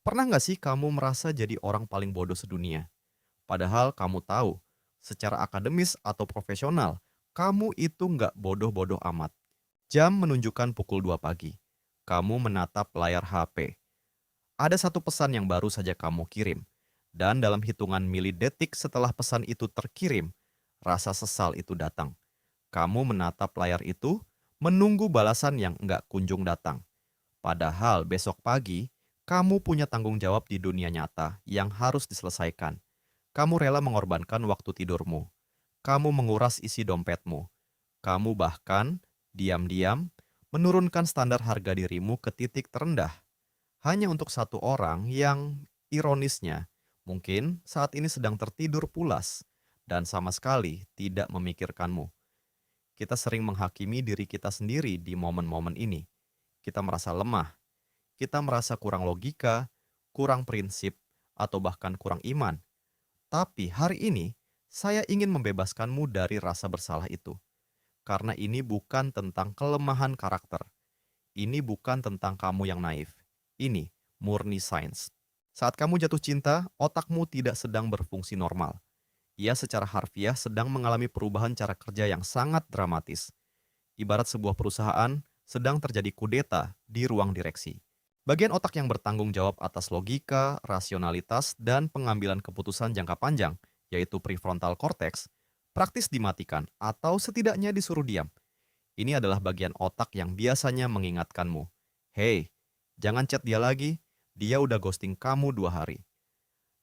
Pernah nggak sih kamu merasa jadi orang paling bodoh sedunia? Padahal kamu tahu, secara akademis atau profesional, kamu itu nggak bodoh-bodoh amat. Jam menunjukkan pukul 2 pagi. Kamu menatap layar HP. Ada satu pesan yang baru saja kamu kirim. Dan dalam hitungan milidetik setelah pesan itu terkirim, rasa sesal itu datang. Kamu menatap layar itu, menunggu balasan yang nggak kunjung datang. Padahal besok pagi, kamu punya tanggung jawab di dunia nyata yang harus diselesaikan. Kamu rela mengorbankan waktu tidurmu. Kamu menguras isi dompetmu. Kamu bahkan, diam-diam, menurunkan standar harga dirimu ke titik terendah. Hanya untuk satu orang yang, ironisnya, mungkin saat ini sedang tertidur pulas dan sama sekali tidak memikirkanmu. Kita sering menghakimi diri kita sendiri di momen-momen ini. Kita merasa lemah, kita merasa kurang logika, kurang prinsip, atau bahkan kurang iman. Tapi hari ini, saya ingin membebaskanmu dari rasa bersalah itu. Karena ini bukan tentang kelemahan karakter. Ini bukan tentang kamu yang naif. Ini murni sains. Saat kamu jatuh cinta, otakmu tidak sedang berfungsi normal. Ia secara harfiah sedang mengalami perubahan cara kerja yang sangat dramatis. Ibarat sebuah perusahaan sedang terjadi kudeta di ruang direksi. Bagian otak yang bertanggung jawab atas logika, rasionalitas, dan pengambilan keputusan jangka panjang, yaitu prefrontal cortex, praktis dimatikan atau setidaknya disuruh diam. Ini adalah bagian otak yang biasanya mengingatkanmu, "Hei, jangan chat dia lagi, dia udah ghosting kamu 2 hari."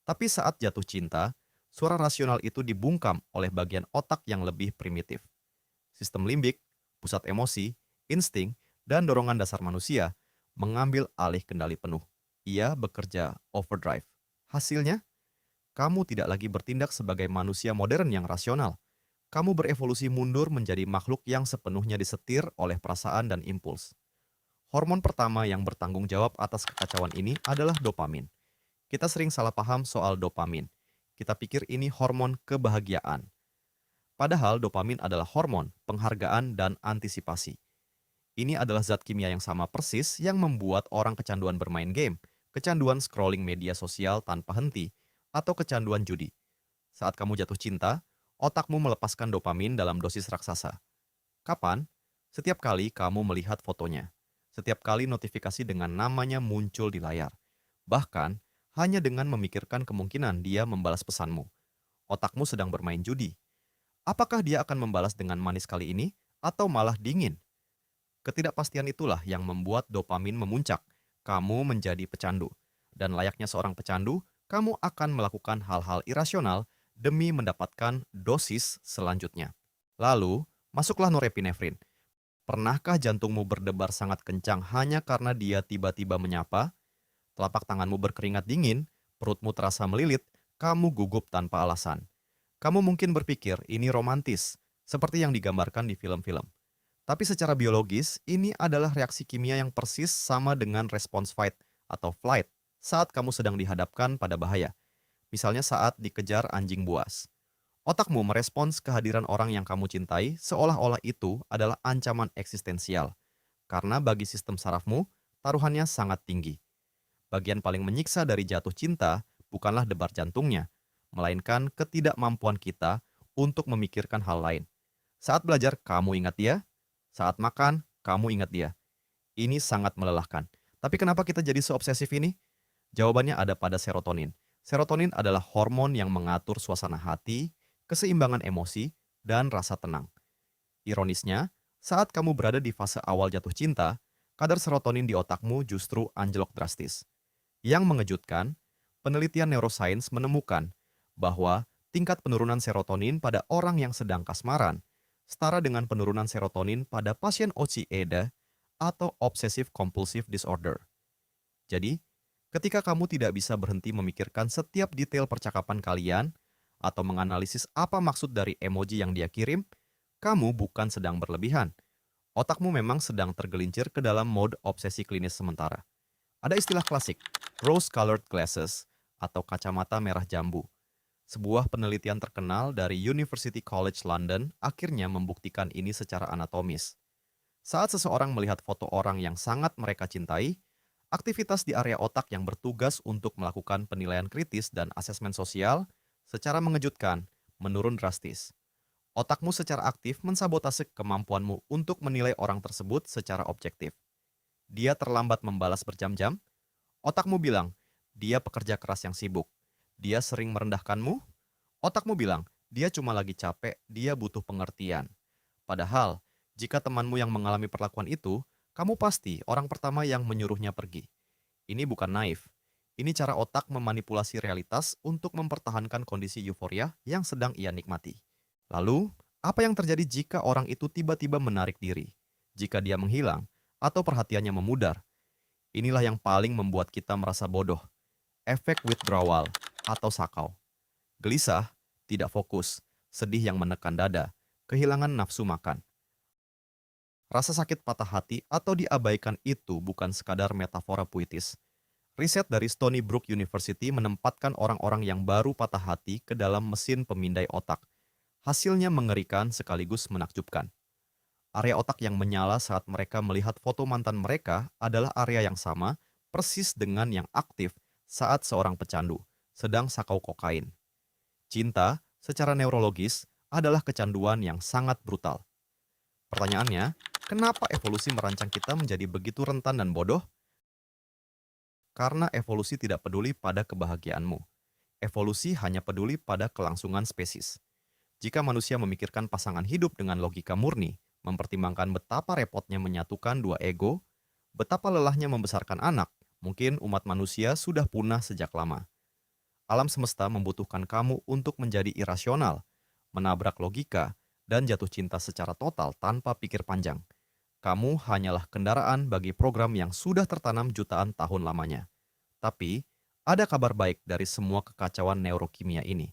Tapi saat jatuh cinta, suara rasional itu dibungkam oleh bagian otak yang lebih primitif. Sistem limbik, pusat emosi, insting, dan dorongan dasar manusia mengambil alih kendali penuh. Ia bekerja overdrive. Hasilnya, kamu tidak lagi bertindak sebagai manusia modern yang rasional. Kamu berevolusi mundur menjadi makhluk yang sepenuhnya disetir oleh perasaan dan impuls. Hormon pertama yang bertanggung jawab atas kekacauan ini adalah dopamin. Kita sering salah paham soal dopamin. Kita pikir ini hormon kebahagiaan. Padahal dopamin adalah hormon penghargaan dan antisipasi. Ini adalah zat kimia yang sama persis yang membuat orang kecanduan bermain game, kecanduan scrolling media sosial tanpa henti, atau kecanduan judi. Saat kamu jatuh cinta, otakmu melepaskan dopamin dalam dosis raksasa. Kapan? Setiap kali kamu melihat fotonya. Setiap kali notifikasi dengan namanya muncul di layar. Bahkan, hanya dengan memikirkan kemungkinan dia membalas pesanmu. Otakmu sedang bermain judi. Apakah dia akan membalas dengan manis kali ini, atau malah dingin? Ketidakpastian itulah yang membuat dopamin memuncak. Kamu menjadi pecandu. Dan layaknya seorang pecandu, kamu akan melakukan hal-hal irasional demi mendapatkan dosis selanjutnya. Lalu, masuklah norepinefrin. Pernahkah jantungmu berdebar sangat kencang hanya karena dia tiba-tiba menyapa? Telapak tanganmu berkeringat dingin, perutmu terasa melilit, kamu gugup tanpa alasan. Kamu mungkin berpikir ini romantis, seperti yang digambarkan di film-film. Tapi secara biologis, ini adalah reaksi kimia yang persis sama dengan respons fight atau flight saat kamu sedang dihadapkan pada bahaya. Misalnya saat dikejar anjing buas. Otakmu merespons kehadiran orang yang kamu cintai seolah-olah itu adalah ancaman eksistensial. Karena bagi sistem sarafmu, taruhannya sangat tinggi. Bagian paling menyiksa dari jatuh cinta bukanlah debar jantungnya, melainkan ketidakmampuan kita untuk memikirkan hal lain. Saat belajar, kamu ingat dia. Saat makan, kamu ingat dia. Ini sangat melelahkan. Tapi kenapa kita jadi seobsesif ini? Jawabannya ada pada serotonin. Serotonin adalah hormon yang mengatur suasana hati, keseimbangan emosi, dan rasa tenang. Ironisnya, saat kamu berada di fase awal jatuh cinta, kadar serotonin di otakmu justru anjlok drastis. Yang mengejutkan, penelitian neuroscience menemukan bahwa tingkat penurunan serotonin pada orang yang sedang kasmaran setara dengan penurunan serotonin pada pasien OCD atau Obsessive Compulsive Disorder. Jadi, ketika kamu tidak bisa berhenti memikirkan setiap detail percakapan kalian atau menganalisis apa maksud dari emoji yang dia kirim, kamu bukan sedang berlebihan. Otakmu memang sedang tergelincir ke dalam mode obsesi klinis sementara. Ada istilah klasik, rose-colored glasses, atau kacamata merah jambu. Sebuah penelitian terkenal dari University College London akhirnya membuktikan ini secara anatomis. Saat seseorang melihat foto orang yang sangat mereka cintai, Aktivitas di area otak yang bertugas untuk melakukan penilaian kritis dan asesmen sosial secara mengejutkan menurun drastis. Otakmu secara aktif mensabotase kemampuanmu untuk menilai orang tersebut secara objektif. Dia terlambat membalas berjam-jam. Otakmu bilang, dia pekerja keras yang sibuk. Dia sering merendahkanmu. Otakmu bilang, dia cuma lagi capek, dia butuh pengertian. Padahal, jika temanmu yang mengalami perlakuan itu, kamu pasti orang pertama yang menyuruhnya pergi. Ini bukan naif. Ini cara otak memanipulasi realitas untuk mempertahankan kondisi euforia yang sedang ia nikmati. Lalu, apa yang terjadi jika orang itu tiba-tiba menarik diri? Jika dia menghilang atau perhatiannya memudar? Inilah yang paling membuat kita merasa bodoh. Efek withdrawal atau sakau. Gelisah, tidak fokus, sedih yang menekan dada, kehilangan nafsu makan. Rasa sakit patah hati atau diabaikan itu bukan sekadar metafora puitis. Riset dari Stony Brook University menempatkan orang-orang yang baru patah hati ke dalam mesin pemindai otak. Hasilnya mengerikan sekaligus menakjubkan. Area otak yang menyala saat mereka melihat foto mantan mereka adalah area yang sama, persis dengan yang aktif saat seorang pecandu sedang sakau kokain. Cinta, secara neurologis, adalah kecanduan yang sangat brutal. Pertanyaannya, kenapa evolusi merancang kita menjadi begitu rentan dan bodoh? Karena evolusi tidak peduli pada kebahagiaanmu. Evolusi hanya peduli pada kelangsungan spesies. Jika manusia memikirkan pasangan hidup dengan logika murni, mempertimbangkan betapa repotnya menyatukan dua ego, betapa lelahnya membesarkan anak, mungkin umat manusia sudah punah sejak lama. Alam semesta membutuhkan kamu untuk menjadi irasional, menabrak logika, dan jatuh cinta secara total tanpa pikir panjang. Kamu hanyalah kendaraan bagi program yang sudah tertanam jutaan tahun lamanya. Tapi, ada kabar baik dari semua kekacauan neurokimia ini.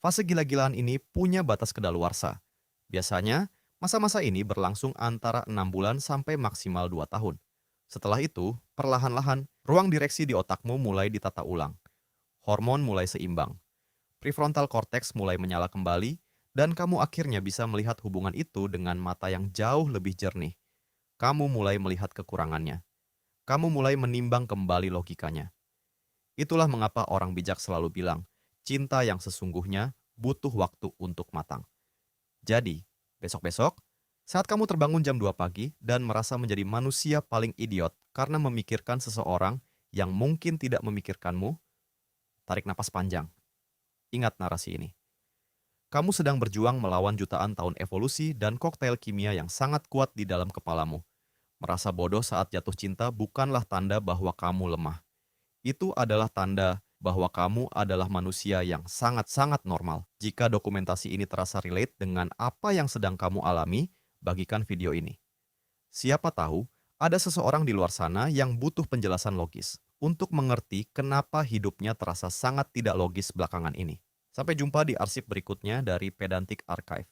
Fase gila-gilaan ini punya batas kedaluarsa. Biasanya, masa-masa ini berlangsung antara 6 bulan sampai maksimal 2 tahun. Setelah itu, perlahan-lahan, ruang direksi di otakmu mulai ditata ulang. Hormon mulai seimbang. Prefrontal cortex mulai menyala kembali, dan kamu akhirnya bisa melihat hubungan itu dengan mata yang jauh lebih jernih. Kamu mulai melihat kekurangannya. Kamu mulai menimbang kembali logikanya. Itulah mengapa orang bijak selalu bilang, cinta yang sesungguhnya butuh waktu untuk matang. Jadi, besok-besok, saat kamu terbangun jam 2 pagi dan merasa menjadi manusia paling idiot karena memikirkan seseorang yang mungkin tidak memikirkanmu, tarik napas panjang. Ingat narasi ini. Kamu sedang berjuang melawan jutaan tahun evolusi dan koktail kimia yang sangat kuat di dalam kepalamu. Merasa bodoh saat jatuh cinta bukanlah tanda bahwa kamu lemah. Itu adalah tanda bahwa kamu adalah manusia yang sangat-sangat normal. Jika dokumentasi ini terasa relate dengan apa yang sedang kamu alami, bagikan video ini. Siapa tahu, ada seseorang di luar sana yang butuh penjelasan logis untuk mengerti kenapa hidupnya terasa sangat tidak logis belakangan ini. Sampai jumpa di arsip berikutnya dari Pedantic Archive.